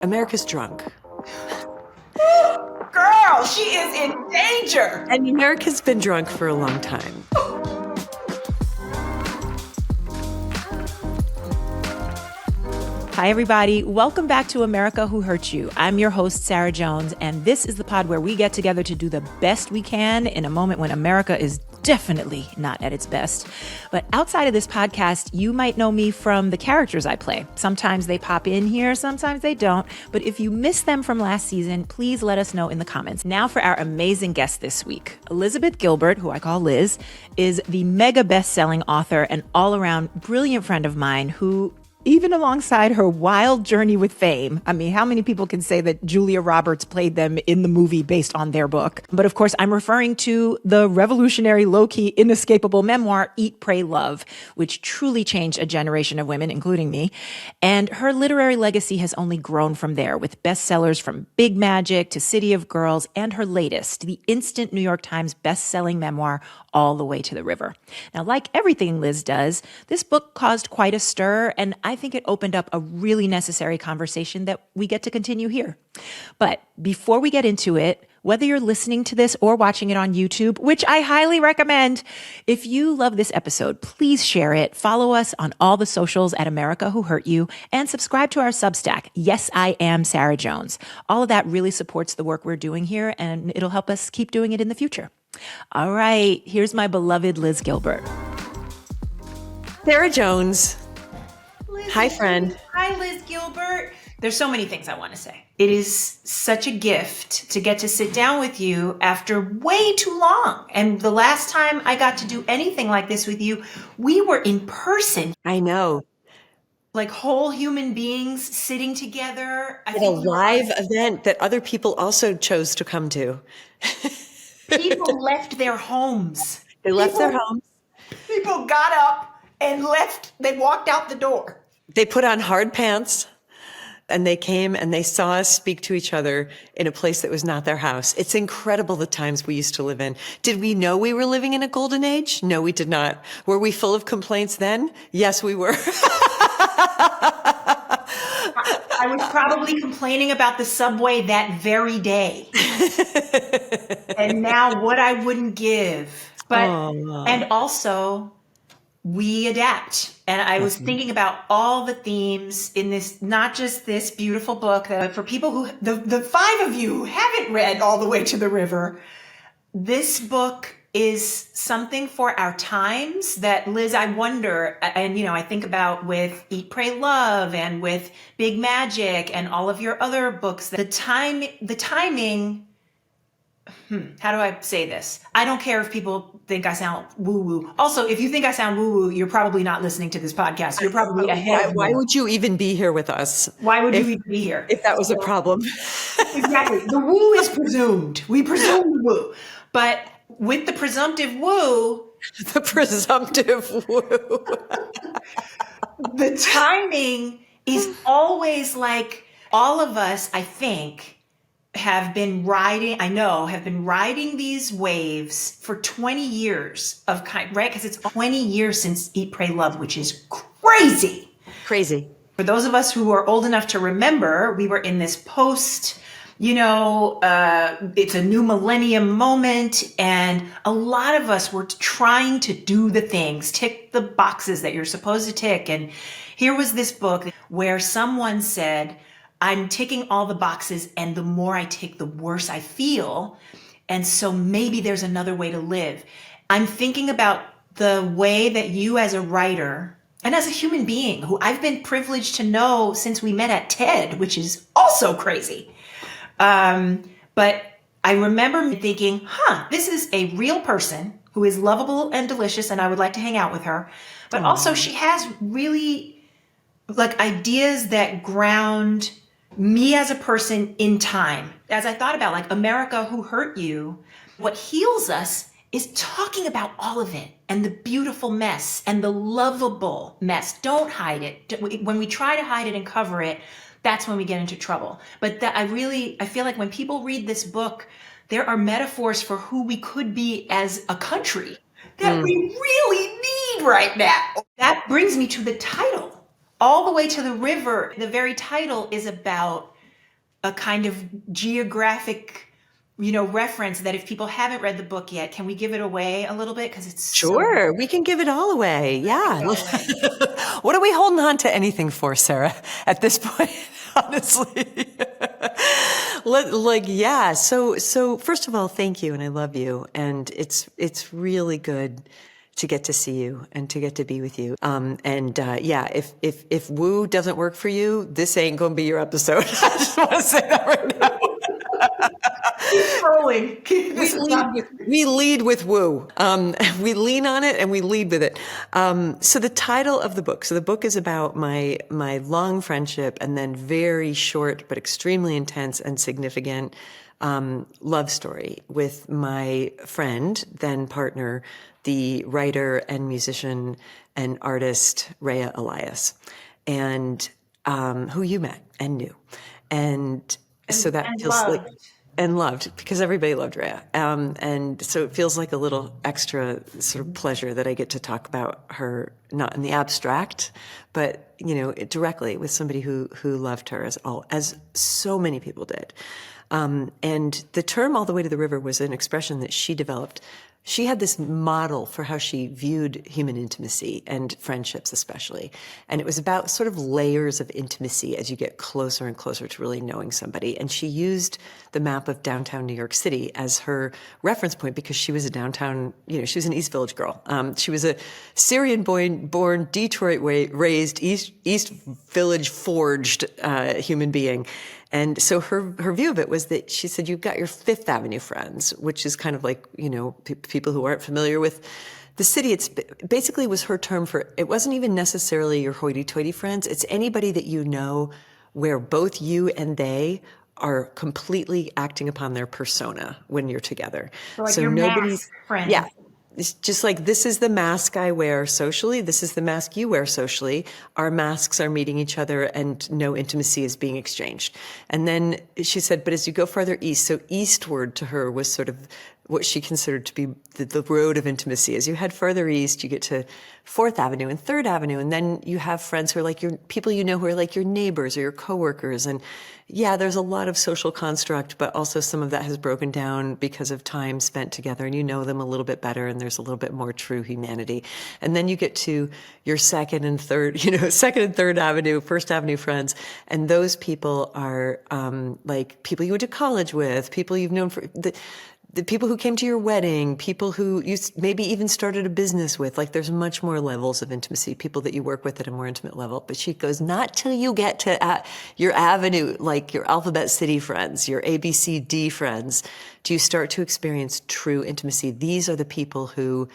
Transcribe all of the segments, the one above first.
America's drunk. Girl, she is in danger. And America's been drunk for a long time. Hi, everybody. Welcome back to America Who Hurt You. I'm your host, Sarah Jones, and this is the pod where we get together to do the best we can in a moment when America is definitely not at its best. But outside of this podcast, you might know me from the characters I play. Sometimes they pop in here, sometimes they don't. But if you missed them from last season, please let us know in the comments. Now for our amazing guest this week. Elizabeth Gilbert, who I call Liz, is the mega best-selling author and all-around brilliant friend of mine who, even alongside her wild journey with fame, I mean, how many people can say that Julia Roberts played them in the movie based on their book? But of course, I'm referring to the revolutionary, low-key, inescapable memoir, Eat, Pray, Love, which truly changed a generation of women, including me. And her literary legacy has only grown from there, with bestsellers from Big Magic to City of Girls, and her latest, the instant New York Times best-selling memoir, All the Way to the River. Now, like everything Liz does, this book caused quite a stir, and I think it opened up a really necessary conversation that we get to continue here. But before we get into it, whether you're listening to this or watching it on YouTube, which I highly recommend, if you love this episode, please share it, follow us on all the socials at America Who Hurt You, and subscribe to our Substack, Yes, I Am Sarah Jones. All of that really supports the work we're doing here, and it'll help us keep doing it in the future. All right, here's my beloved Liz Gilbert. Sarah Jones. Hi, friend. Hi, Liz Gilbert. There's so many things I want to say. It is such a gift to get to sit down with you after way too long. And the last time I got to do anything like this with you, we were in person. I know. Like whole human beings sitting together. At a live event that other people also chose to come to. People left their homes. They left their homes. People got up and left. They walked out the door. They put on hard pants and they came and they saw us speak to each other in a place that was not their house. It's incredible the times we used to live in. Did we know we were living in a golden age? No, we did not. Were we full of complaints then? Yes, we were. I was probably complaining about the subway that very day. And now what I wouldn't give. But and also we adapt. And I was thinking about all the themes in this, not just this beautiful book, but for people who, the five of you who haven't read All the Way to the River, this book is something for our times that, Liz, I wonder, and I think about with Eat, Pray, Love and with Big Magic and all of your other books, the timing, how do I say this? I don't care if people think I sound woo-woo. Also, if you think I sound woo-woo, you're probably not listening to this podcast. You're probably ahead. Why would you even be here with us? Why would you even be here? If that was a problem. Exactly. The woo is presumed. We presume the woo. But with the presumptive woo, the presumptive woo, the timing is always like all of us, I think, have been riding these waves for 20 years of right? Because it's 20 years since Eat, Pray, Love, which is crazy. Crazy. For those of us who are old enough to remember, we were in this post, it's a new millennium moment. And a lot of us were trying to do the things, tick the boxes that you're supposed to tick. And here was this book where someone said, I'm ticking all the boxes, and the more I tick, the worse I feel. And so maybe there's another way to live. I'm thinking about the way that you as a writer and as a human being who I've been privileged to know since we met at TED, which is also crazy. But I remember thinking, this is a real person who is lovable and delicious, and I would like to hang out with her. But also she has really like ideas that ground me as a person in time. As I thought about like America Who Hurt You, what heals us is talking about all of it and the beautiful mess and the lovable mess. Don't hide it. When we try to hide it and cover it, that's when we get into trouble. But I feel like when people read this book, there are metaphors for who we could be as a country that we really need right now. That brings me to the title. All the Way to the River. The very title is about a kind of geographic, reference that if people haven't read the book yet, can we give it away a little bit? Because it's so Sure, we can give it all away. Yeah. What are we holding on to anything for, Sarah, at this point, honestly? Yeah. So first of all, thank you. And I love you. And it's really good to get to see you and to get to be with you. Yeah, if woo doesn't work for you, this ain't going to be your episode. I just want to say that right now. rolling. We lead with woo. We lean on it and we lead with it. So the title of the book. So the book is about my long friendship and then very short but extremely intense and significant love story with my friend, then partner, the writer and musician and artist Rhea Elias, and who you met and knew, and so that feels loved. like. And loved, because everybody loved Rhea. And so it feels like a little extra sort of pleasure that I get to talk about her, not in the abstract, but, directly with somebody who loved her as so many people did. And the term "all the way to the river" was an expression that she developed. She had this model for how she viewed human intimacy and friendships especially. And it was about sort of layers of intimacy as you get closer and closer to really knowing somebody. And she used the map of downtown New York City as her reference point because she was a downtown, she was an East Village girl. She was a Syrian-born, Detroit-raised, East Village forged human being. And so her view of it was that she said, you've got your Fifth Avenue friends, which is kind of like, people who aren't familiar with the city. It's basically was her term for, it wasn't even necessarily your hoity-toity friends. It's anybody that you know where both you and they are completely acting upon their persona when you're together. So your mask friend. Yeah. It's just like, this is the mask I wear socially. This is the mask you wear socially. Our masks are meeting each other and no intimacy is being exchanged. And then she said, but as you go farther east, so eastward to her was sort of what she considered to be the road of intimacy. As you head further east, you get to Fourth Avenue and Third Avenue. And then you have friends who are like your people who are like your neighbors or your coworkers. And yeah, there's a lot of social construct, but also some of that has broken down because of time spent together and you know them a little bit better and there's a little bit more true humanity. And then you get to your Second and Third Avenue, First Avenue friends. And those people are like people you went to college with, people you've known for the people who came to your wedding, people who you maybe even started a business with. Like there's much more levels of intimacy, people that you work with at a more intimate level. But she goes, not till you get to your avenue, like your Alphabet City friends, your ABCD friends, do you start to experience true intimacy. These are the people who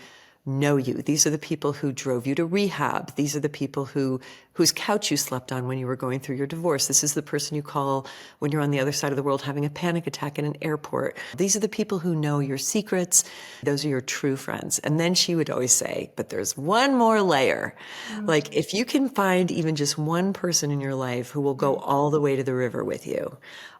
know you. These are the people who drove you to rehab. These are the people whose couch you slept on when you were going through your divorce. This is the person you call when you're on the other side of the world having a panic attack in an airport. These are the people who know your secrets. Those are your true friends. And then she would always say, but there's one more layer. Like if you can find even just one person in your life who will go all the way to the river with you,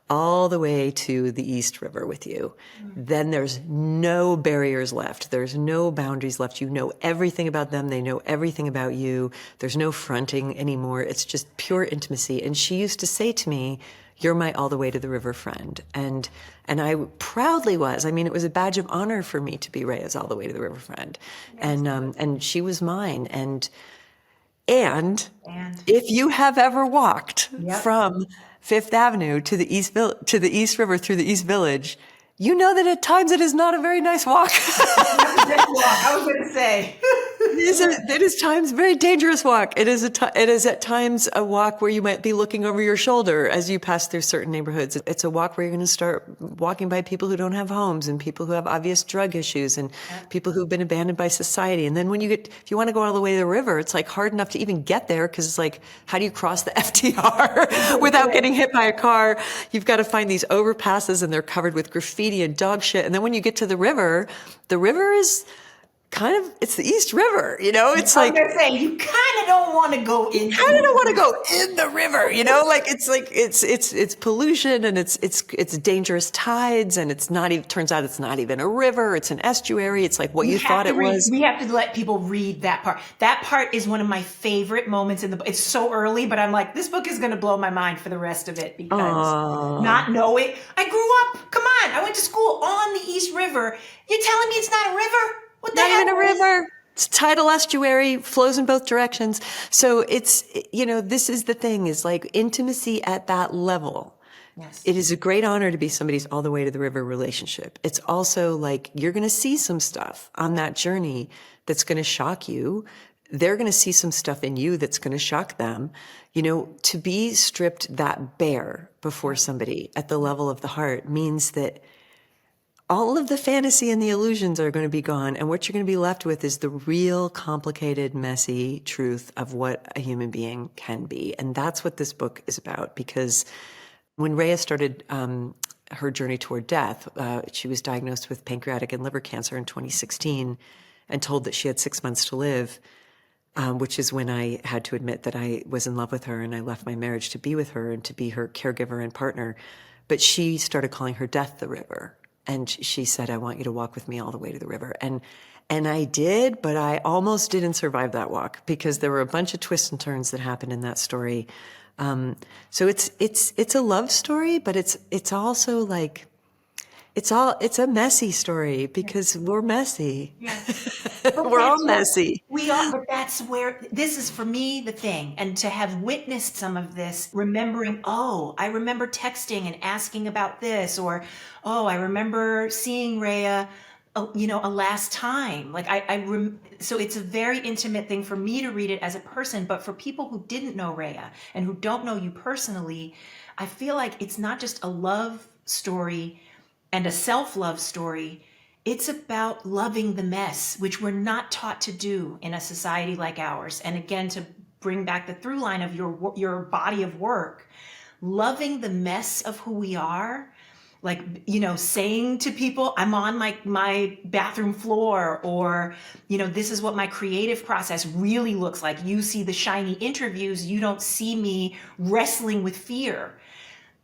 all the way to the East River with you, then there's no barriers left. There's no boundaries left. You know everything about them. They know everything about you. There's no fronting anymore. It's just pure intimacy. And she used to say to me, you're my all the way to the river friend. And I proudly was. I mean, it was a badge of honor for me to be Rhea's all the way to the river friend. Yes. And she was mine. And if you have ever walked from Fifth Avenue to the East River through the East Village, you know that at times it is not a very nice walk. I was going to say. It is times a very dangerous walk. It is at times a walk where you might be looking over your shoulder as you pass through certain neighborhoods. It's a walk where you're going to start walking by people who don't have homes and people who have obvious drug issues and people who've been abandoned by society. And then if you want to go all the way to the river, it's like hard enough to even get there because it's like, how do you cross the FDR without getting hit by a car? You've got to find these overpasses and they're covered with graffiti and dog shit. And then when you get to the river is it's the East River, it's I'm like, gonna say, you kind of don't want to go in. kind of don't want to go in the river, it's pollution and it's dangerous tides and it's not even, turns out it's not even a river. It's an estuary. It's like what you thought it was. We have to let people read that part. That part is one of my favorite moments in the book. It's so early, but I'm like, this book is going to blow my mind for the rest of it because not knowing. I grew up, come on, I went to school on the East River. You're telling me it's not a river? What the Not hell? even a river. It's tidal estuary, flows in both directions. So it's, this is the thing, is like intimacy at that level. Yes. It is a great honor to be somebody's all the way to the river relationship. It's also like you're going to see some stuff on that journey that's going to shock you. They're going to see some stuff in you that's going to shock them. To be stripped that bare before somebody at the level of the heart means that all of the fantasy and the illusions are going to be gone. And what you're going to be left with is the real complicated, messy truth of what a human being can be. And that's what this book is about. Because when Rhea started her journey toward death, she was diagnosed with pancreatic and liver cancer in 2016 and told that she had 6 months to live, which is when I had to admit that I was in love with her and I left my marriage to be with her and to be her caregiver and partner. But she started calling her death the river. And she said, I want you to walk with me all the way to the river. And I did, but I almost didn't survive that walk because there were a bunch of twists and turns that happened in that story. So it's a love story, but it's also like, it's a messy story because we're messy. Yes. We're all messy. We are, but that's where, this is for me the thing. And to have witnessed some of this, remembering, I remember texting and asking about this, or, I remember seeing Rhea, a last time. Like so it's a very intimate thing for me to read it as a person, but for people who didn't know Rhea and who don't know you personally, I feel like it's not just a love story and a self-love story. It's about loving the mess, which we're not taught to do in a society like ours. And again, to bring back the through line of your body of work, loving the mess of who we are, like, saying to people, I'm on my bathroom floor, or, this is what my creative process really looks like. You see the shiny interviews, you don't see me wrestling with fear.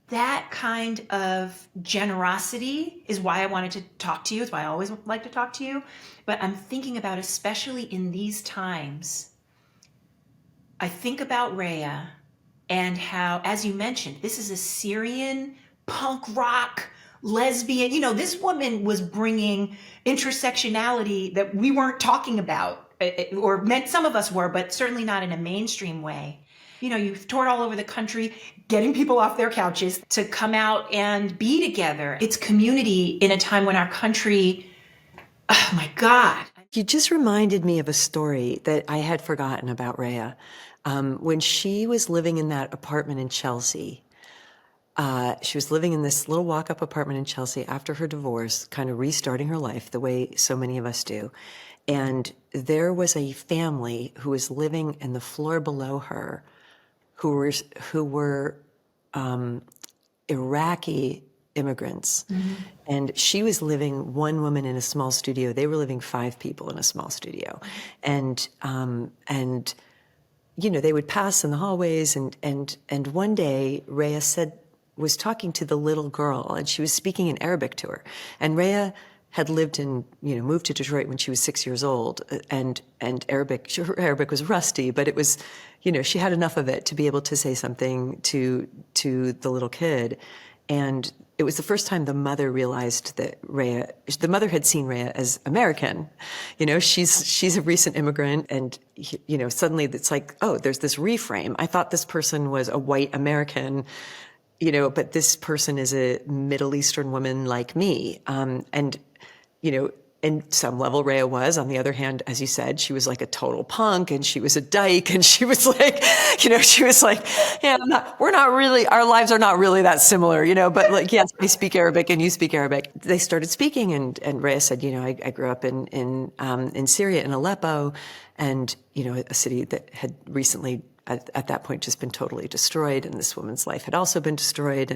That kind of generosity is why I wanted to talk to you. It's why I always like to talk to you. But I'm thinking about, especially in these times, I think about Rhea and how, as you mentioned, this is a Syrian punk rock lesbian. This woman was bringing intersectionality that we weren't talking about, or meant some of us were, but certainly not in a mainstream way. You've toured all over the country, getting people off their couches to come out and be together. It's community in a time when our country, oh my God. You just reminded me of a story that I had forgotten about Rhea. When she was living in that apartment in Chelsea, she was living in this little walk-up apartment in Chelsea after her divorce, kind of restarting her life the way so many of us do. And there was a family who was living in the floor below her who were Iraqi immigrants. Mm-hmm. And she was living, one woman in a small studio. They were living 5 people in a small studio. And they would pass in the hallways. And one day, Rhea was talking to the little girl, and she was speaking in Arabic to her. And Rhea had moved to Detroit when she was 6 years old, and her Arabic was rusty, but it was, she had enough of it to be able to say something to the little kid. And it was the first time the mother realized that the mother had seen Rhea as American. She's a recent immigrant, and, suddenly it's like, there's this reframe. I thought this person was a white American, but this person is a Middle Eastern woman like me. In some level, Rhea was. On the other hand, as you said, she was like a total punk, and she was a dyke, and she was like, our lives are not really that similar, but like, yes, I speak Arabic and you speak Arabic. They started speaking, and Rhea said, I grew up in Syria, in Aleppo, and, a city that had recently at that point just been totally destroyed, and this woman's life had also been destroyed,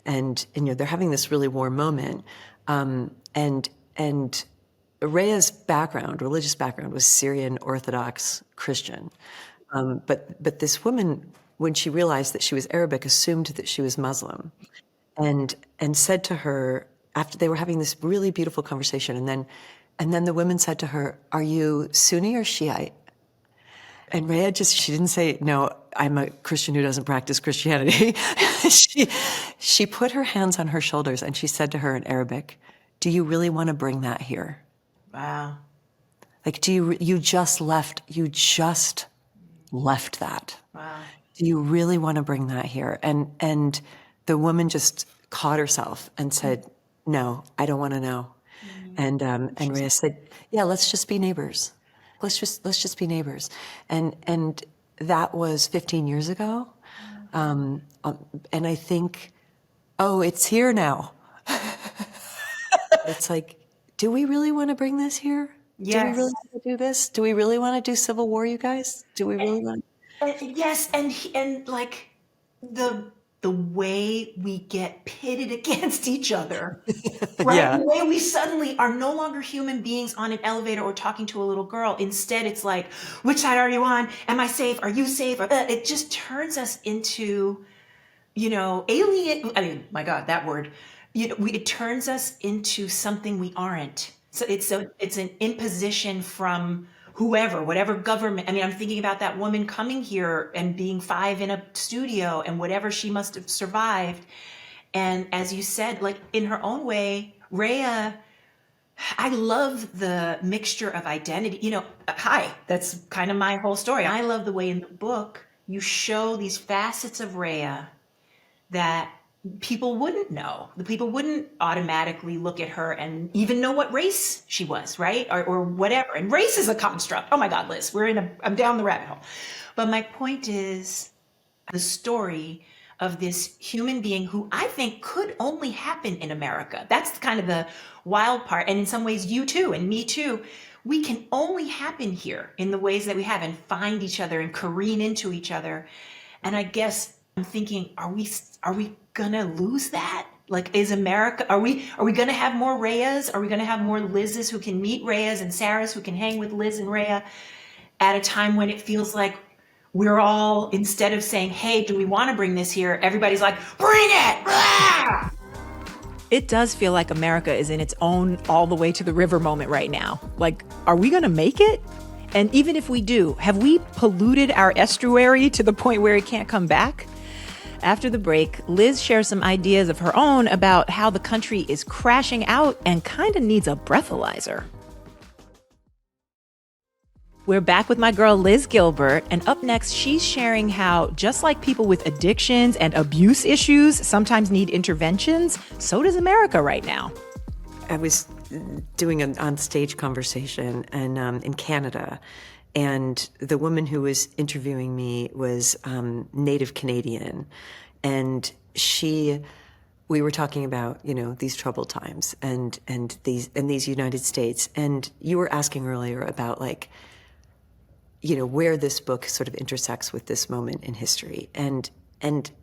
and they're having this really warm moment, and Rhea's background, religious background, was Syrian Orthodox Christian. But this woman, when she realized that she was Arabic, assumed that she was Muslim, and said to her, after they were having this really beautiful conversation, and then the women said to her, "Are you Sunni or Shiite?" And Rhea she didn't say, "No, I'm a Christian who doesn't practice Christianity." She put her hands on her shoulders and she said to her in Arabic, "Do you really want to bring that here? Wow. Like, you just left that. Wow. Do you really want to bring that here?" And the woman just caught herself and said, "No, I don't want to know." And Rhea said, "Yeah, let's just be neighbors. Let's just be neighbors." And that was 15 years ago. And I think, oh, it's here now. It's like, do we really want to bring this here? Yes. Do we really want to do this? Do we really want to do civil war, you guys? Do we really want Yes, and like the way we get pitted against each other, right? Yeah. The way we suddenly are no longer human beings on an elevator or talking to a little girl. Instead, it's like, which side are you on? Am I safe? Are you safe? It just turns us into, alien. I mean, my God, that word. It turns us into something we aren't. So it's an imposition from whoever, whatever government. I mean, I'm thinking about that woman coming here and being 5 in a studio and whatever she must have survived. And as you said, like in her own way, Rhea, I love the mixture of identity. That's kind of my whole story. I love the way in the book you show these facets of Rhea that people wouldn't know. The people wouldn't automatically look at her and even know what race she was, right? Or whatever. And race is a construct. Oh my God, Liz, I'm down the rabbit hole. But my point is the story of this human being who I think could only happen in America. That's kind of the wild part. And in some ways, you too, and me too. We can only happen here in the ways that we have and find each other and careen into each other. And I guess I'm thinking, are we gonna lose that? Like, is America, are we gonna have more Rheas? Are we gonna have more Liz's who can meet Rheas and Sarahs who can hang with Liz and Rhea at a time when it feels like we're all, instead of saying, hey, do we wanna bring this here? Everybody's like, bring it! Blah! It does feel like America is in its own all the way to the river moment right now. Like, are we gonna make it? And even if we do, have we polluted our estuary to the point where it can't come back? After the break, Liz shares some ideas of her own about how the country is crashing out and kind of needs a breathalyzer. We're back with my girl, Liz Gilbert, and up next, she's sharing how, just like people with addictions and abuse issues sometimes need interventions, so does America right now. I was doing an on-stage conversation in Canada, and the woman who was interviewing me was Native Canadian, and we were talking about these troubled times and these United States, and you were asking earlier about where this book sort of intersects with this moment in history, and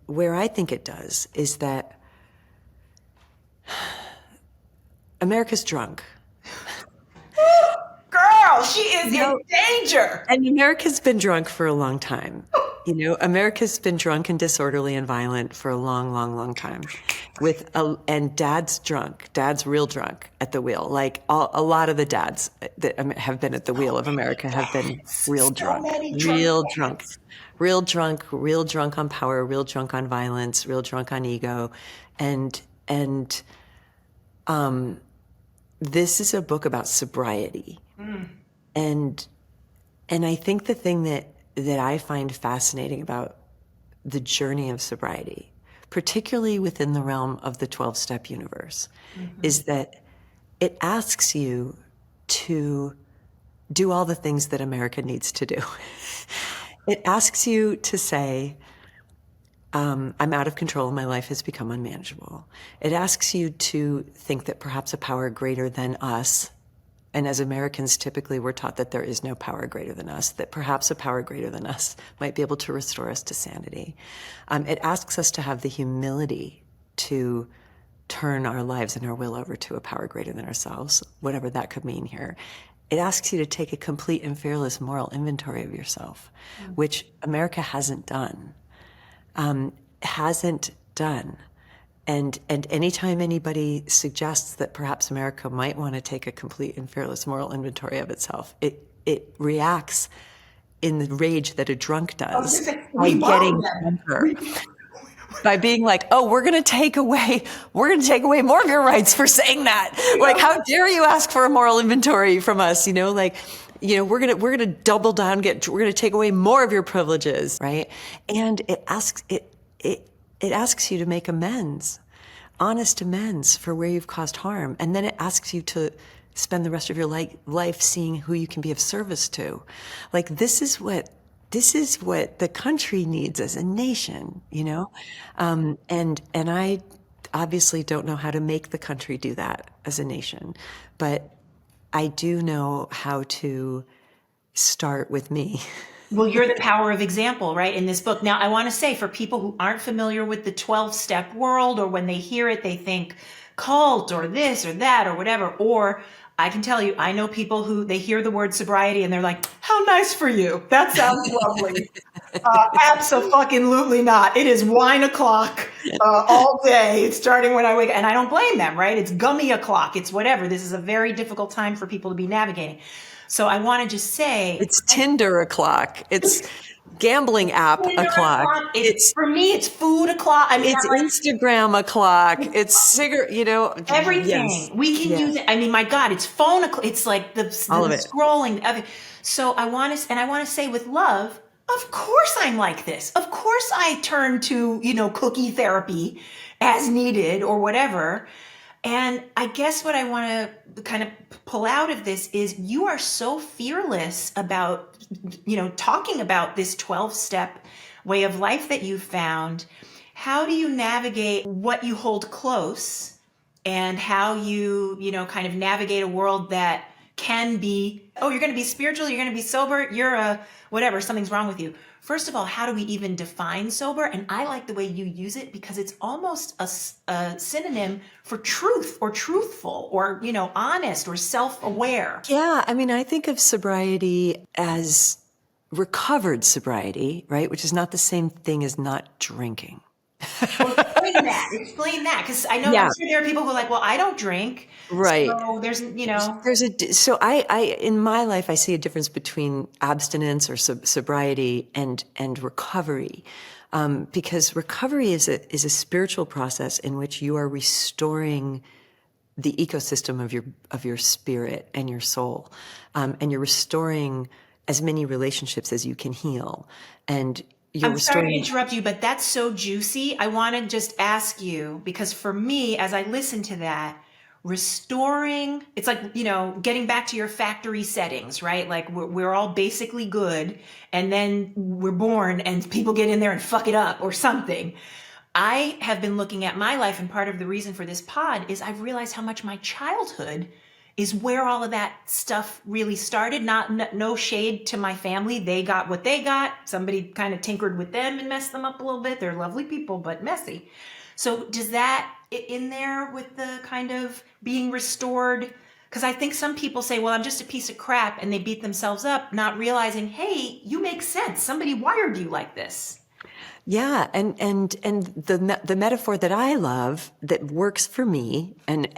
where I think it does is that America's drunk. Girl, she is in danger. And America's been drunk for a long time. America's been drunk and disorderly and violent for a long, long, long time. And Dad's drunk. Dad's real drunk at the wheel. Like a lot of the dads that have been at the wheel of America have been real drunk. Real drunk. Real drunk, real drunk on power, real drunk on violence, real drunk on ego. And this is a book about sobriety. And I think the thing that I find fascinating about the journey of sobriety, particularly within the realm of the 12-step universe, is that it asks you to do all the things that America needs to do. It asks you to say, I'm out of control, my life has become unmanageable. It asks you to think that perhaps a power greater than us, and as Americans, typically we're taught that there is no power greater than us, that perhaps a power greater than us might be able to restore us to sanity. It asks us to have the humility to turn our lives and our will over to a power greater than ourselves, whatever that could mean here. It asks you to take a complete and fearless moral inventory of yourself, which America hasn't done. Hasn't done. And anytime anybody suggests that perhaps America might want to take a complete and fearless moral inventory of itself, it reacts in the rage that a drunk does by getting drunker. By being like, oh, we're going to take away more of your rights for saying that. Like, how dare you ask for a moral inventory from us? We're going to double down, we're going to take away more of your privileges, right? And it asks you to make amends, honest amends for where you've caused harm. And then it asks you to spend the rest of your life seeing who you can be of service to. Like, this is what the country needs as a nation, and I obviously don't know how to make the country do that as a nation, but I do know how to start with me. Well, you're the power of example, right, in this book. Now, I want to say, for people who aren't familiar with the 12-step world, or when they hear it, they think cult or this or that or whatever, or I can tell you, I know people who they hear the word sobriety and they're like, how nice for you. That sounds lovely. Abso-fucking-lutely not. It is wine o'clock all day. It's starting when I wake up. And I don't blame them, right? It's gummy o'clock. It's whatever. This is a very difficult time for people to be navigating. So I want to just say. It's Tinder o'clock. It's gambling app o'clock. It's for me, it's food o'clock. I mean, it's Instagram o'clock. It's cigarette, everything. Yes. We can use it. I mean, my God, it's phone o'clock. It's like the scrolling. So I want to say with love, of course I'm like this. Of course I turn to, cookie therapy as needed or whatever. And I guess what I want to kind of pull out of this is you are so fearless about, talking about this 12-step way of life that you found. How do you navigate what you hold close and how you, kind of navigate a world that can be, oh, you're going to be spiritual, you're going to be sober, you're a whatever, something's wrong with you. First of all, how do we even define sober? And I like the way you use it because it's almost a synonym for truth or truthful or, honest or self-aware. Yeah. I mean, I think of sobriety as recovered sobriety, right? Which is not the same thing as not drinking. Well, explain that. Because I know I'm sure there are people who are like, well, I don't drink. Right. So so I in my life, I see a difference between abstinence or sobriety and recovery. Because recovery is a spiritual process in which you are restoring the ecosystem of your spirit and your soul. And you're restoring as many relationships as you can heal. And I'm sorry to interrupt you, but that's so juicy. I want to just ask you, because for me, as I listen to that, restoring, it's like, getting back to your factory settings, right? Like we're all basically good, and then we're born and people get in there and fuck it up or something. I have been looking at my life, and part of the reason for this pod is I've realized how much my childhood is where all of that stuff really started. No shade to my family. They got what they got. Somebody kind of tinkered with them and messed them up a little bit. They're lovely people, but messy. So does that in there with the kind of being restored? Because I think some people say, well, I'm just a piece of crap, and they beat themselves up, not realizing, hey, you make sense. Somebody wired you like this. Yeah, and the metaphor that I love that works for me, and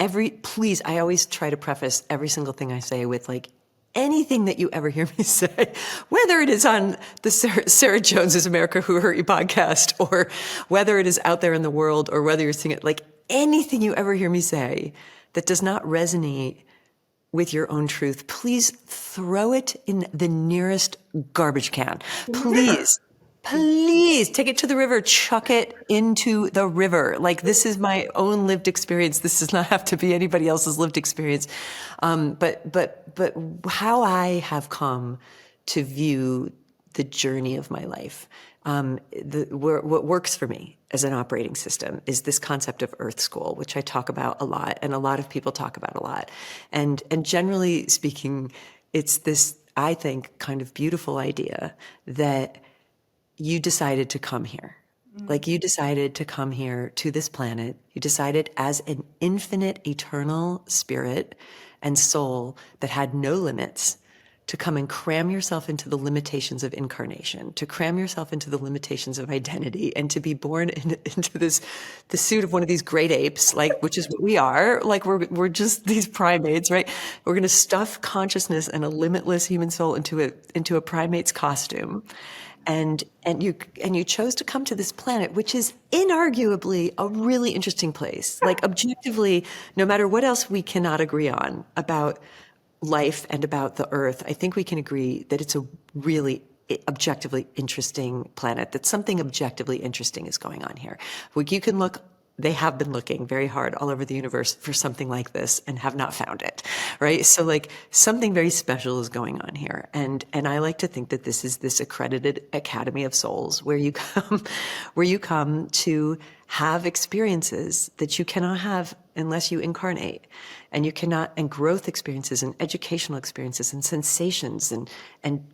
please, I always try to preface every single thing I say with like anything that you ever hear me say, whether it is on the Sarah Jones's America Who Hurt You podcast, or whether it is out there in the world, or whether you're seeing it, like anything you ever hear me say that does not resonate with your own truth, please throw it in the nearest garbage can. Please take it to the river, chuck it into the river. Like, this is my own lived experience. This does not have to be anybody else's lived experience. But how I have come to view the journey of my life, what works for me as an operating system is this concept of Earth School, which I talk about a lot, and a lot of people talk about a lot. And generally speaking, it's this, I think, kind of beautiful idea that you decided to come here, Like you decided to come here to this planet. You decided as an infinite, eternal spirit and soul that had no limits to come and cram yourself into the limitations of incarnation, to cram yourself into the limitations of identity, and to be born into the suit of one of these great apes, like, which is what we are. Like we're just these primates, right? We're going to stuff consciousness and a limitless human soul into a primate's costume. And you chose to come to this planet, which is inarguably a really interesting place. Like objectively, no matter what else we cannot agree on about life and about the earth, I think we can agree that it's a really objectively interesting planet, that something objectively interesting is going on here. Like you can look, they have been looking very hard all over the universe for something like this and have not found it, right? So like something very special is going on here. And I like to think that this is this accredited Academy of Souls where you come to have experiences that you cannot have unless you incarnate. And you cannot, and growth experiences and educational experiences and sensations and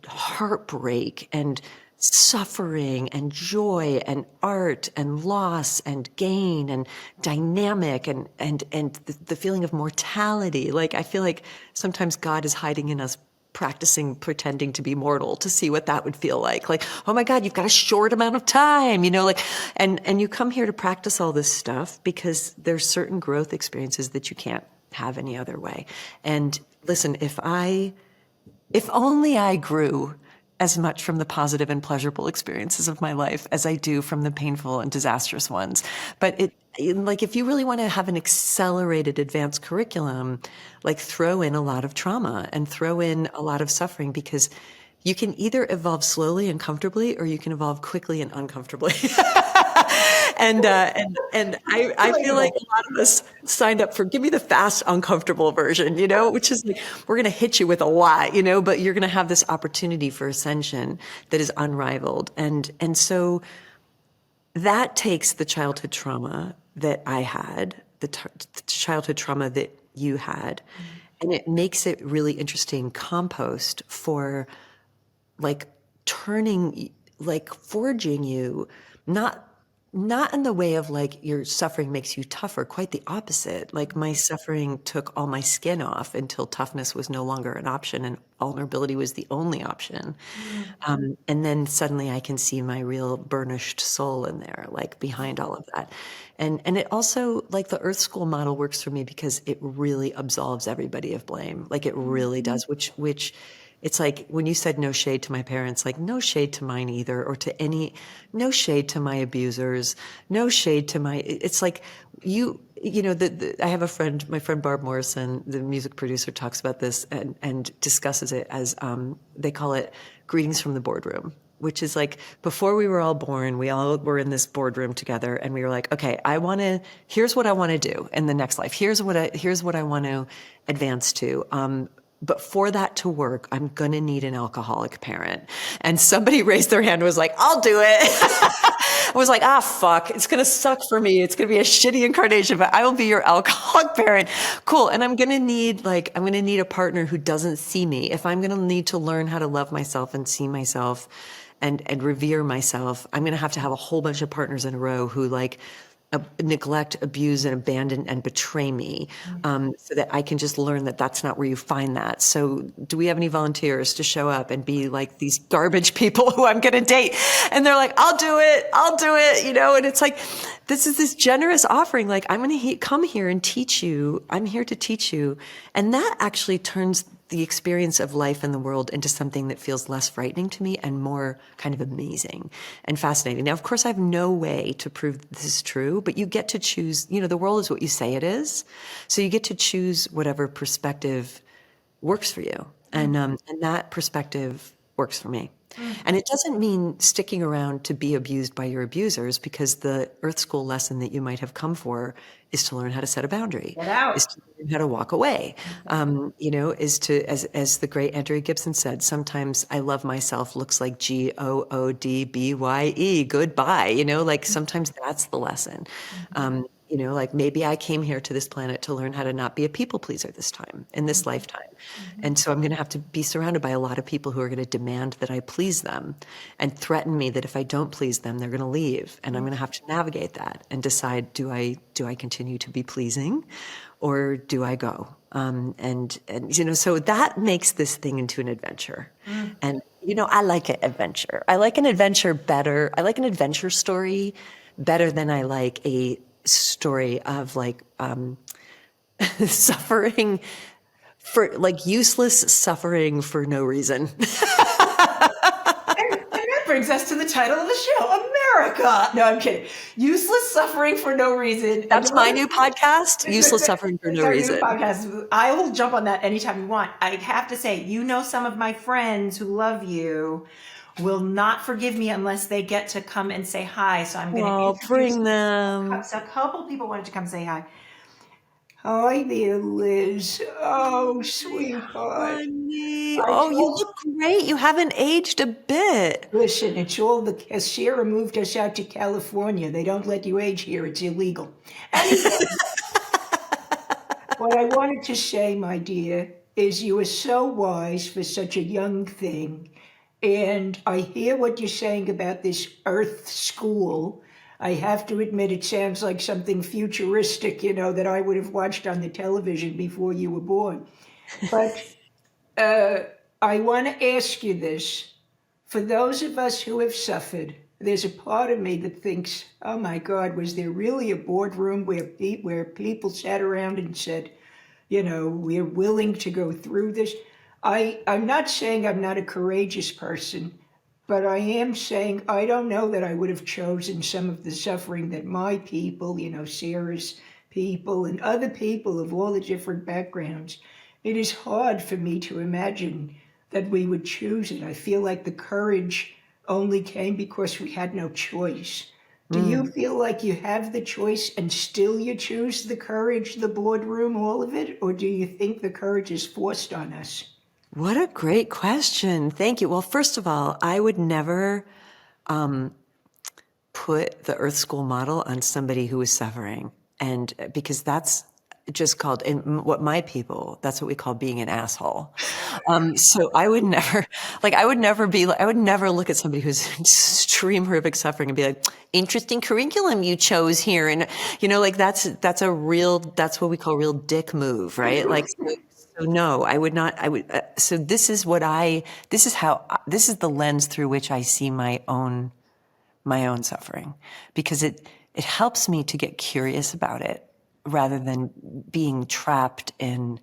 heartbreak and suffering and joy and art and loss and gain and dynamic and the feeling of mortality. Like I feel like sometimes God is hiding in us, practicing pretending to be mortal to see what that would feel like. Like, oh my God, you've got a short amount of time, like, and you come here to practice all this stuff because there's certain growth experiences that you can't have any other way. And listen, if only I grew as much from the positive and pleasurable experiences of my life as I do from the painful and disastrous ones. But like, if you really want to have an accelerated advanced curriculum, like throw in a lot of trauma and throw in a lot of suffering, because you can either evolve slowly and comfortably, or you can evolve quickly and uncomfortably. And I feel like a lot of us signed up for give me the fast, uncomfortable version, which is like, we're going to hit you with a lot, but you're going to have this opportunity for ascension that is unrivaled. And so that takes the childhood trauma that I had, the childhood trauma that you had, and it makes it really interesting compost for like forging you, not in the way of like your suffering makes you tougher, quite the opposite. Like my suffering took all my skin off until toughness was no longer an option and vulnerability was the only option. And then suddenly I can see my real burnished soul in there, like behind all of that. And it also, like the Earth School model works for me because it really absolves everybody of blame. Like it really does, which it's like when you said no shade to my parents, like no shade to mine either, or no shade to my abusers, no shade to it's like I have a friend, my friend Barb Morrison, the music producer, talks about this and discusses it as, they call it greetings from the boardroom, which is like before we were all born, we all were in this boardroom together and we were like, okay, here's what I want to do in the next life. Here's what I want to advance to. But for that to work, I'm going to need an alcoholic parent. And somebody raised their hand and was like, I'll do it. I was like, fuck, it's going to suck for me. It's going to be a shitty incarnation, but I will be your alcoholic parent. Cool. And I'm going to need a partner who doesn't see me. If I'm going to need to learn how to love myself and see myself and revere myself, I'm going to have a whole bunch of partners in a row who neglect, abuse, and abandon and betray me, so that I can just learn that that's not where you find that. So do we have any volunteers to show up and be like these garbage people who I'm going to date? And they're like, I'll do it, and it's like, this is this generous offering. Like, I'm going to come here and teach you. I'm here to teach you. And that actually turns the experience of life in the world into something that feels less frightening to me and more kind of amazing and fascinating. Now, of course, I have no way to prove this is true, but you get to choose, the world is what you say it is. So you get to choose whatever perspective works for you. And that perspective works for me. And it doesn't mean sticking around to be abused by your abusers, because the Earth School lesson that you might have come for is to learn how to set a boundary, is to learn how to walk away, is to, as the great Andrea Gibson said, sometimes I love myself looks like GOODBYE, goodbye, like sometimes that's the lesson. Like maybe I came here to this planet to learn how to not be a people pleaser this time, in this lifetime. And so I'm going to have to be surrounded by a lot of people who are going to demand that I please them and threaten me that if I don't please them, they're going to leave. And I'm going to have to navigate that and decide, do I continue to be pleasing or do I go? So that makes this thing into an adventure. And, I like an adventure. I like an adventure better. I like an adventure story better than I like a story of suffering for useless suffering for no reason. And that brings us to the title of the show, America. No, I'm kidding. Useless suffering for no reason. That's my new podcast, Useless Suffering for No Reason. Podcast. I will jump on that anytime you want. I have to say, some of my friends who love you will not forgive me unless they get to come and say hi. So I'm going to bring them. So a couple people wanted to come say hi. Hi there, Liz. Oh, sweetheart. Honey. Oh, you look great. You haven't aged a bit. Listen, it's all the cashier moved us out to California. They don't let you age here. It's illegal. Anyway, what I wanted to say, my dear, is you are so wise for such a young thing. And I hear what you're saying about this Earth school. I have to admit, it sounds like something futuristic, that I would have watched on the television before you were born. But I want to ask you this. For those of us who have suffered, there's a part of me that thinks, oh my God, was there really a boardroom where people sat around and said, we're willing to go through this? I'm not saying I'm not a courageous person, but I am saying I don't know that I would have chosen some of the suffering that my people, Sarah's people and other people of all the different backgrounds. It is hard for me to imagine that we would choose it. I feel like the courage only came because we had no choice. Do you feel like you have the choice and still you choose the courage, the boardroom, all of it? Or do you think the courage is forced on us? What a great question. Thank you. Well, first of all, I would never put the Earth School model on somebody who is suffering. And because that's just called, in what my people, that's what we call being an asshole. So I would never look at somebody who's in extreme horrific suffering and be like, interesting curriculum you chose here. And, that's what we call real dick move, right? So no, I would not, so this is the lens through which I see my own suffering, because it helps me to get curious about it rather than being trapped in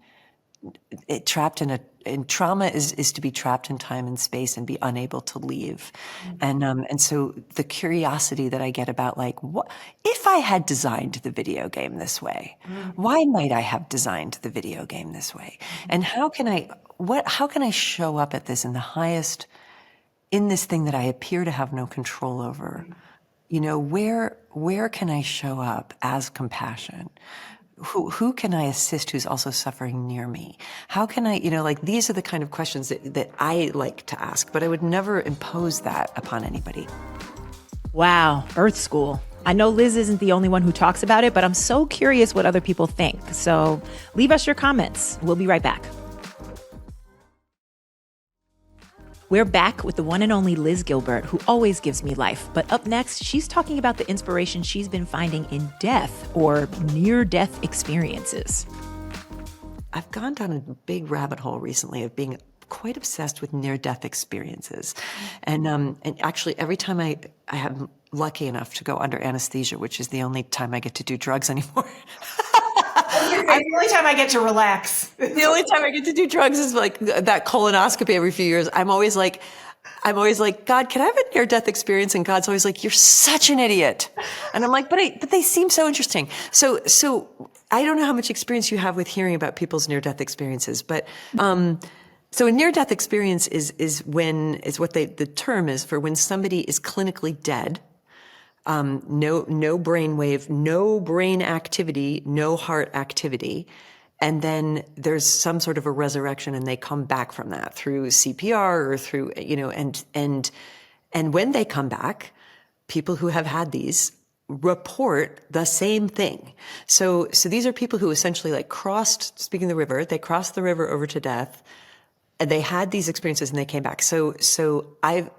trauma is to be trapped in time and space and be unable to leave. And so the curiosity that I get about what if I had designed the video game this way, why might I have designed the video game this way? And how can I show up at this in this thing that I appear to have no control over? Where can I show up as compassion? Who can I assist who's also suffering near me? How can I, these are the kind of questions that I like to ask, but I would never impose that upon anybody. Wow, Earth School. I know Liz isn't the only one who talks about it, but I'm so curious what other people think. So leave us your comments. We'll be right back. We're back with the one and only Liz Gilbert, who always gives me life. But up next, she's talking about the inspiration she's been finding in death or near-death experiences. I've gone down a big rabbit hole recently of being quite obsessed with near-death experiences. And actually, every time I am lucky enough to go under anesthesia, which is the only time I get to do drugs anymore. The only time I get to relax. The only time I get to do drugs is that colonoscopy every few years. I'm always like, God, can I have a near-death experience? And God's always like, you're such an idiot. And I'm like, but they seem so interesting. So I don't know how much experience you have with hearing about people's near-death experiences, but so a near-death experience is what the term is for when somebody is clinically dead. No brain wave, no brain activity, no heart activity. And then there's some sort of a resurrection and they come back from that through CPR or through, and when they come back, people who have had these report the same thing. So these are people who essentially like crossed, speaking of the river, they crossed the river over to death, and they had these experiences and they came back. So I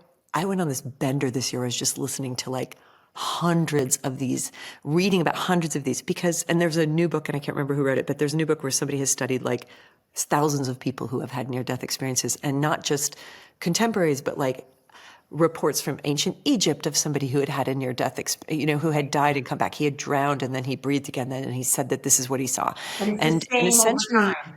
went on this bender this year. I was just listening to like hundreds of these, reading about hundreds of these and there's a new book, and I can't remember who wrote it, but there's a new book where somebody has studied like thousands of people who have had near-death experiences, and not just contemporaries, but like reports from ancient Egypt of somebody who had had a near-death, who had died and come back. He had drowned and then he breathed again, and he said that this is what he saw. And it's the same essentially, over time.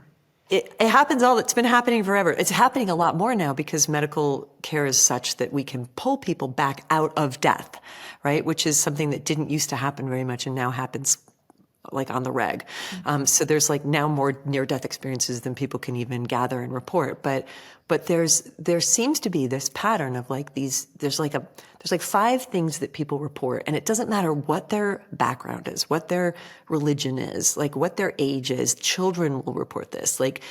it happens it's been happening forever. It's happening a lot more now because medical care is such that we can pull people back out of death, right? Which is something that didn't used to happen very much and now happens like on the reg. So there's like now more near-death experiences than people can even gather and report. But there seems to be this pattern of like there's like 5 things that people report, and it doesn't matter what their background is, what their religion is, like what their age is. Children will report this, like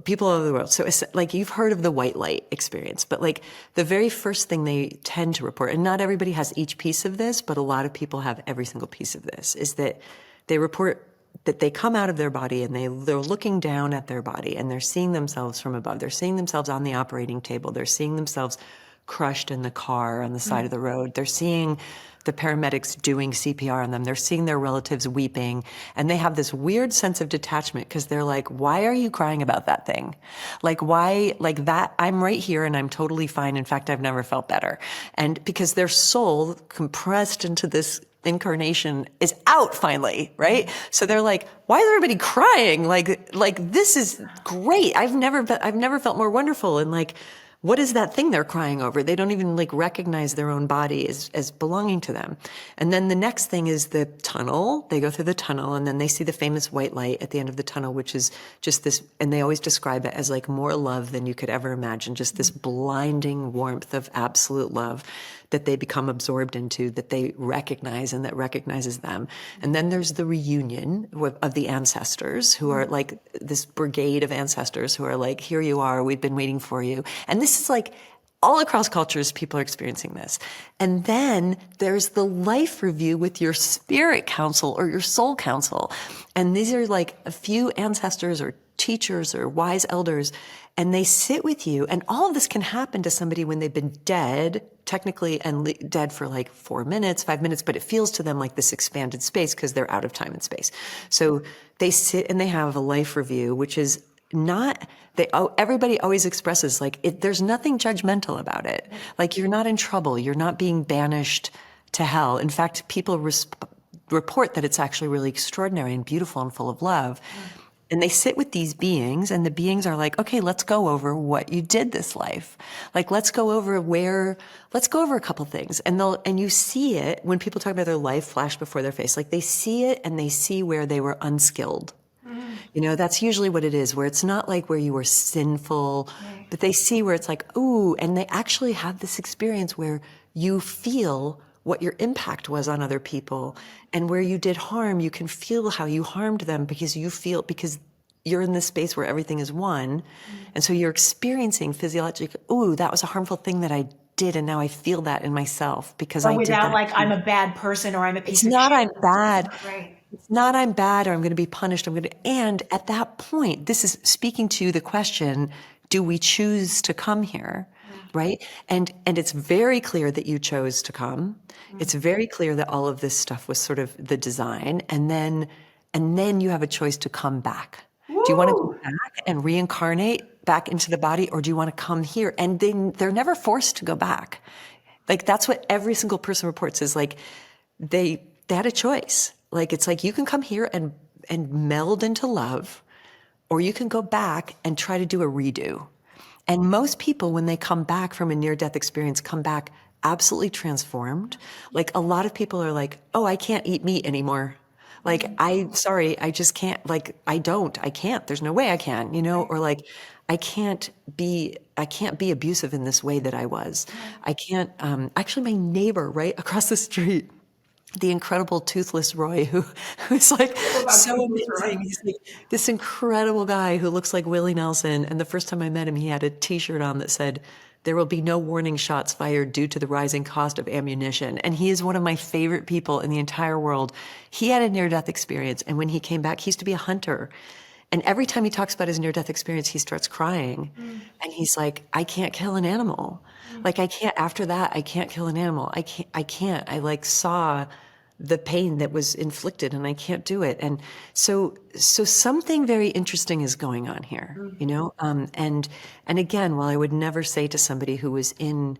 people all over the world. So it's like you've heard of the white light experience, but like the very first thing they tend to report, and not everybody has each piece of this, but a lot of people have every single piece of this, is that they report that they come out of their body and they're looking down at their body and they're seeing themselves from above. They're seeing themselves on the operating table. They're seeing themselves crushed in the car on the side of the road. They're seeing the paramedics doing CPR on them. They're seeing their relatives weeping. And they have this weird sense of detachment because they're like, why are you crying about that thing? Like, why, like that, I'm right here and I'm totally fine. In fact, I've never felt better. And because their soul compressed into this incarnation is out finally, right? So they're like, why is everybody crying? Like this is great. I've never felt more wonderful. And like, what is that thing they're crying over? They don't even like recognize their own body as belonging to them. And then the next thing is the tunnel. They go through the tunnel and then they see the famous white light at the end of the tunnel, which is just this, and they always describe it as like more love than you could ever imagine. Just this blinding warmth of absolute love that they become absorbed into, that they recognize and that recognizes them. And then there's the reunion of the ancestors who are like this brigade of ancestors who are like, here you are, we've been waiting for you. And this is like all across cultures, people are experiencing this. And then there's the life review with your spirit council or your soul council. And these are like a few ancestors or teachers or wise elders, and they sit with you. And all of this can happen to somebody when they've been dead, technically, and dead for like 4 minutes, 5 minutes, but it feels to them like this expanded space because they're out of time and space. So they sit and they have a life review, which is not, everybody always expresses like, there's nothing judgmental about it. Like you're not in trouble. You're not being banished to hell. In fact, people report that it's actually really extraordinary and beautiful and full of love. And they sit with these beings, and the beings are like, okay, let's go over what you did this life. Like, let's go over a couple things. And you see it when people talk about their life flash before their face. Like they see it and they see where they were unskilled. You know, that's usually what it is, where it's not like where you were sinful, but they see where it's like, ooh, and they actually have this experience where you feel what your impact was on other people, and where you did harm, you can feel how you harmed them because you're in this space where everything is one. And so you're experiencing physiologically, ooh, that was a harmful thing that I did, and now I feel that in myself because I did that. Without like, I'm a bad person or I'm a piece of shit. It's not I'm bad. Right. It's not I'm bad or I'm going to be punished. And at that point, this is speaking to the question, do we choose to come here? Right? And it's very clear that you chose to come. It's very clear that all of this stuff was sort of the design. And then you have a choice to come back. Woo! Do you want to go back and reincarnate back into the body, or do you want to come here? And they're never forced to go back. Like that's what every single person reports, is like they had a choice. Like it's like you can come here and meld into love, or you can go back and try to do a redo. And most people, when they come back from a near-death experience, come back absolutely transformed. Like a lot of people are like, oh, I can't eat meat anymore. Like, I just can't, like, I can't, there's no way I can, you know, or like, I can't be abusive in this way that I was. I can't, actually my neighbor right across the street, the incredible Toothless Roy, who's like so amazing. He's like this incredible guy who looks like Willie Nelson. And the first time I met him, he had a T-shirt on that said, There will be no warning shots fired due to the rising cost of ammunition. And he is one of my favorite people in the entire world. He had a near-death experience, and when he came back, he used to be a hunter. And every time he talks about his near-death experience, he starts crying. And he's like, I can't kill an animal. Like, I can't, after that, I can't kill an animal. I can't. I like saw the pain that was inflicted, and I can't do it. And so something very interesting is going on here, you know? And again, while I would never say to somebody who was in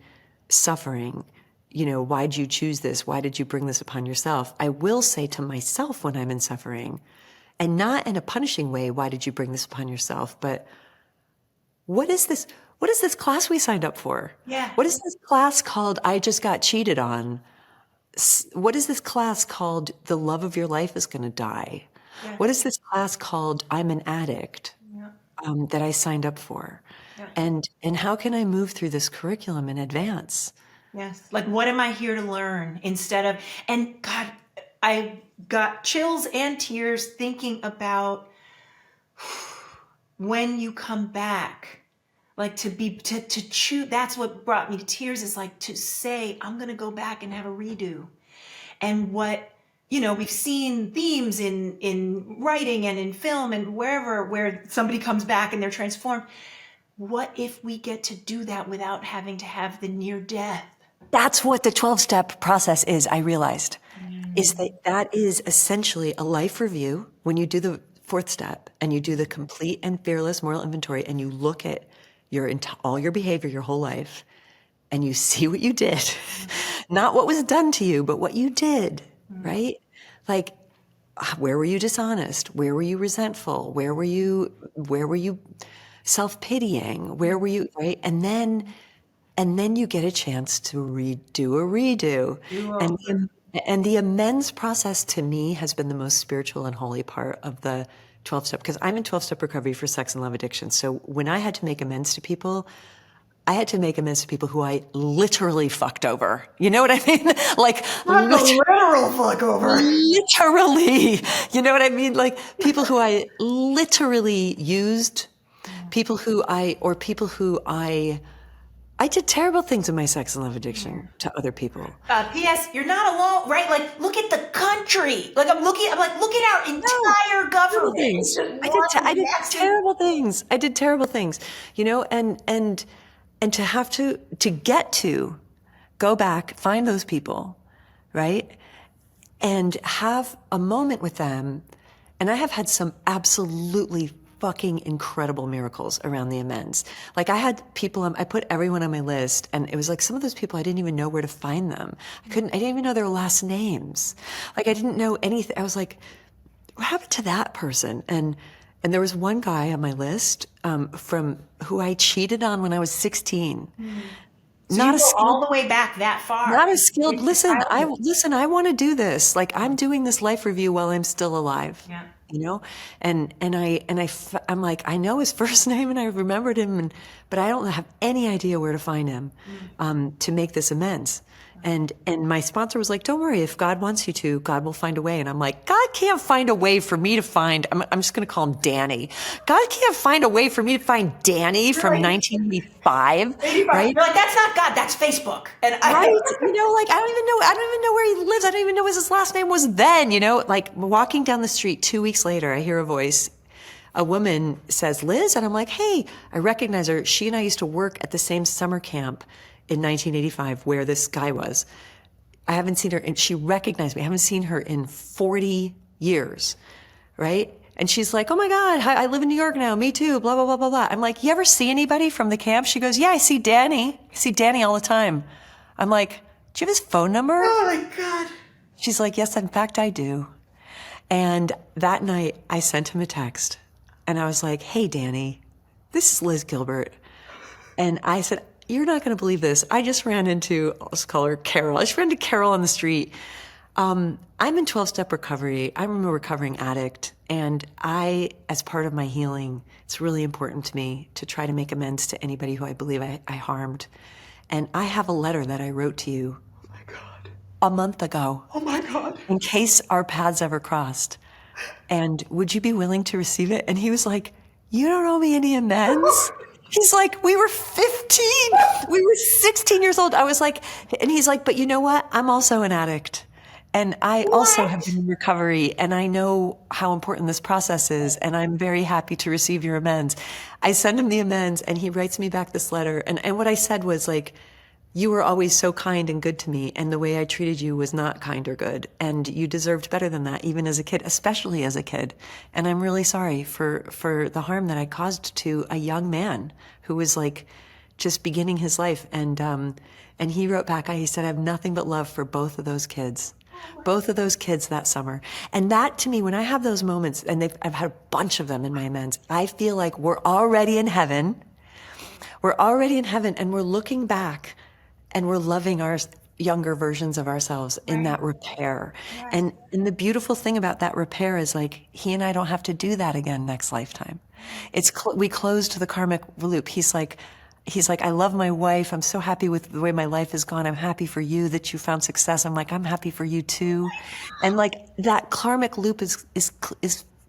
suffering, you know, why'd you choose this? Why did you bring this upon yourself? I will say to myself when I'm in suffering, and not in a punishing way, why did you bring this upon yourself? But what is this class we signed up for? Yeah. What is this class called I just got cheated on? What is this class called the love of your life is going to die? Yeah. What is this class called I'm an addict that I signed up for? Yeah. And how can I move through this curriculum and advance? Yes. Like, what am I here to learn instead of, and God, I got chills and tears thinking about when you come back, like to choose. That's what brought me to tears, is like to say, I'm going to go back and have a redo. And what, you know, we've seen themes in writing and in film and wherever, where somebody comes back and they're transformed. What if we get to do that without having to have the near death? That's what the 12-step process is, I realized, is that is essentially a life review. When you do the 4th step and you do the complete and fearless moral inventory and you look at all your behavior, your whole life, and you see what you did, not what was done to you, but what you did, right? Like, where were you dishonest? Where were you resentful? Where were you self-pitying? Where were you, right? And then you get a chance to do a redo. And the amends process to me has been the most spiritual and holy part of the 12-step, because I'm in 12-step recovery for sex and love addiction. So when I had to make amends to people, I had to make amends to people who I literally fucked over. You know what I mean? Like, literal fuck over. Literally. You know what I mean? Like, people who I literally used, people who I did terrible things in my sex and love addiction to other people. P.S. You're not alone, right? Like, look at the country. Like, I'm look at our entire government. I did terrible things. I did terrible things, you know, and to have to get to go back, find those people, right? And have a moment with them. And I have had some absolutely fucking incredible miracles around the amends. Like, I had people, I put everyone on my list, and it was like some of those people, I didn't even know where to find them. I didn't even know their last names. Like, I didn't know anything. I was like, what happened to that person? And there was one guy on my list from who I cheated on when I was 16. So not you go all the way back that far. Not a skilled. Listen, I want to do this. Like, I'm doing this life review while I'm still alive. Yeah. You know, I'm like, I know his first name and I remembered him, but I don't have any idea where to find him to make this amends. And my sponsor was like, don't worry, if God wants you to, God will find a way. And I'm like, God can't find a way for me to find, I'm just going to call him Danny. God can't find a way for me to find Danny from 1985. Right? You're like, that's not God, that's Facebook. And right? You know, like, I don't even know where he lives. I don't even know what his last name was then, you know, like walking down the street 2 weeks later, I hear a voice. A woman says, Liz, and I'm like, hey, I recognize her. She and I used to work at the same summer camp in 1985 where this guy was. I haven't seen her, and she recognized me. I haven't seen her in 40 years, right? And she's like, oh my God, I live in New York now. Me too, blah, blah, blah, blah, blah. I'm like, you ever see anybody from the camp? She goes, yeah, I see Danny. I see Danny all the time. I'm like, do you have his phone number? Oh my God. She's like, yes, in fact, I do. And that night I sent him a text and I was like, hey, Danny, this is Liz Gilbert. And I said, you're not going to believe this. I just ran into, let's call her Carol. I just ran into Carol on the street. I'm in 12-step recovery. I'm a recovering addict. And as part of my healing, it's really important to me to try to make amends to anybody who I believe I harmed. And I have a letter that I wrote to you. Oh my God. A month ago. Oh my God. In case our paths ever crossed. And would you be willing to receive it? And he was like, you don't owe me any amends. He's like, we were 15. We were 16 years old. I was like, and he's like, but you know what? I'm also an addict. And I also have been in recovery, and I know how important this process is, and I'm very happy to receive your amends. I send him the amends, and he writes me back this letter. And what I said was like, you were always so kind and good to me, and the way I treated you was not kind or good. And you deserved better than that, even as a kid, especially as a kid. And I'm really sorry for the harm that I caused to a young man who was like just beginning his life. And he wrote back, he said, I have nothing but love for both of those kids. Both of those kids that summer. And that to me, when I have those moments, and I've had a bunch of them in my amends, I feel like we're already in heaven. We're already in heaven, and we're looking back and we're loving our younger versions of ourselves in that repair. And the beautiful thing about that repair is like, he and I don't have to do that again next lifetime. We closed the karmic loop. He's like, I love my wife. I'm so happy with the way my life has gone. I'm happy for you that you found success. I'm like, I'm happy for you too. And like that karmic loop is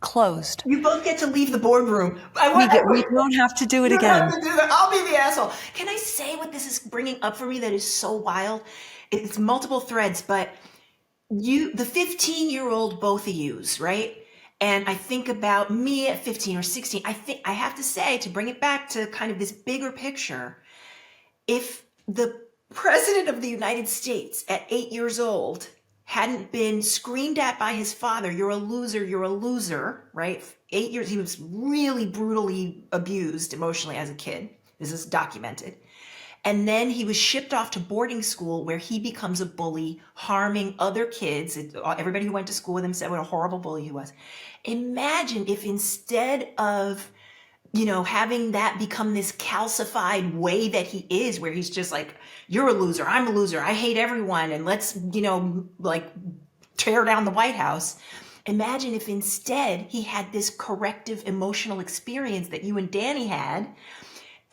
closed. You both get to leave the boardroom. We don't have to do it again. I'll be the asshole. Can I say what this is bringing up for me that is so wild? It's multiple threads, but the 15-year-old, both of yous, right? And I think about me at 15 or 16. I have to say, to bring it back to kind of this bigger picture, if the president of the United States at 8 years old hadn't been screamed at by his father, you're a loser, right? 8 years, he was really brutally abused emotionally as a kid. This is documented. And then he was shipped off to boarding school where he becomes a bully, harming other kids. Everybody who went to school with him said what a horrible bully he was. Imagine if instead of, having that become this calcified way that he is, where he's just like, you're a loser, I'm a loser, I hate everyone, and let's, tear down the White House. Imagine if instead he had this corrective emotional experience that you and Danny had,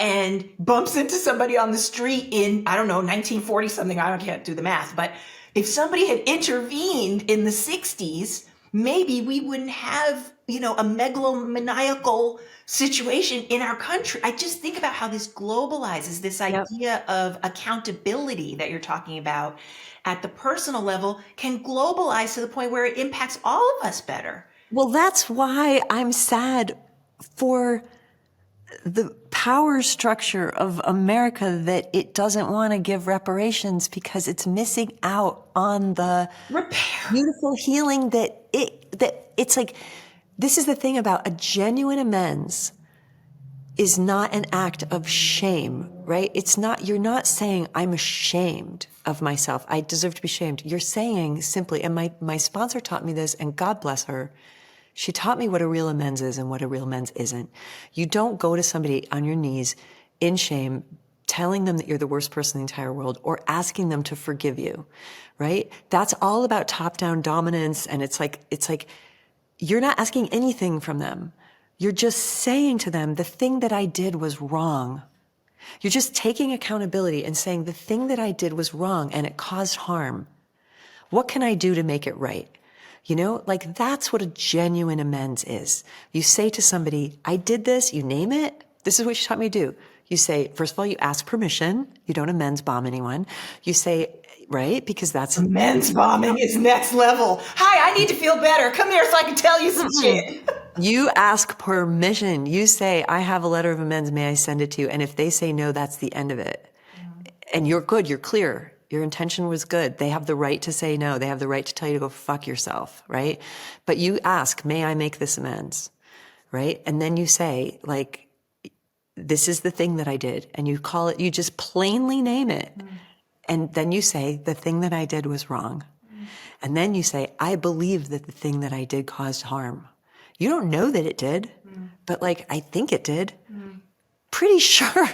and bumps into somebody on the street in, 1940 something, I can't do the math, but if somebody had intervened in the 60s, maybe we wouldn't have, a megalomaniacal situation in our country. I just think about how this globalizes this idea of accountability that you're talking about at the personal level can globalize to the point where it impacts all of us better. Well, that's why I'm sad for the power structure of America that it doesn't want to give reparations, because it's missing out on the repair, beautiful healing that it's like, this is the thing about a genuine amends is not an act of shame, right? It's not, you're not saying I'm ashamed of myself. I deserve to be shamed. You're saying simply, and my sponsor taught me this, and God bless her, she taught me what a real amends is and what a real amends isn't. You don't go to somebody on your knees in shame, telling them that you're the worst person in the entire world, or asking them to forgive you, right? That's all about top-down dominance. And it's like, you're not asking anything from them. You're just saying to them, the thing that I did was wrong. You're just taking accountability and saying, the thing that I did was wrong and it caused harm. What can I do to make it right? Like that's what a genuine amends is. You say to somebody, I did this, you name it. This is what she taught me to do. You say, first of all, you ask permission. You don't amends bomb anyone. You say, right? Because that's amends bombing is next level. Hi, I need to feel better. Come here so I can tell you some shit. You ask permission. You say, I have a letter of amends. May I send it to you? And if they say no, that's the end of it. And you're good. You're clear. Your intention was good. They have the right to say no. They have the right to tell you to go fuck yourself, right? But you ask, may I make this amends, right? And then you say, like, this is the thing that I did. And you call it, you just plainly name it. And then you say, the thing that I did was wrong. And then you say, I believe that the thing that I did caused harm. You don't know that it did, but like, I think it did. I'm pretty sure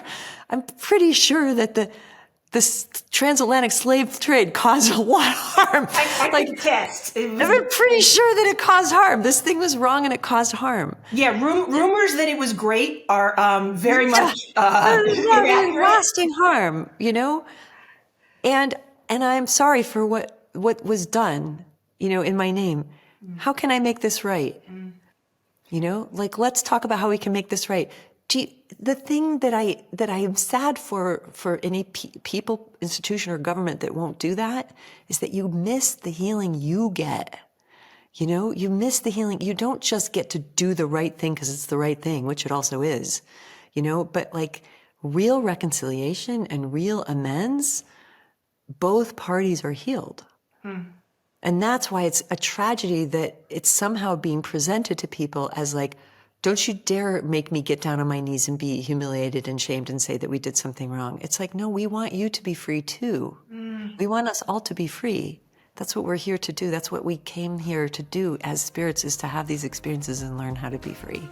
that this transatlantic slave trade caused a lot of harm. I can attest. I'm pretty sure that it caused harm. This thing was wrong and it caused harm. Yeah, rumors that it was great are very much lasting harm, And I'm sorry for what was done, in my name. How can I make this right? Like, let's talk about how we can make this right. The thing that I am sad for any people, institution, or government that won't do that is that you miss the healing you get. You know, you miss the healing. You don't just get to do the right thing because it's the right thing, which it also is, you know, but like real reconciliation and real amends, both parties are healed. And that's why it's a tragedy that it's somehow being presented to people as like, don't you dare make me get down on my knees and be humiliated and shamed and say that we did something wrong. It's like, no, we want you to be free too. We want us all to be free. That's what we're here to do. That's what we came here to do as spirits, is to have these experiences and learn how to be free.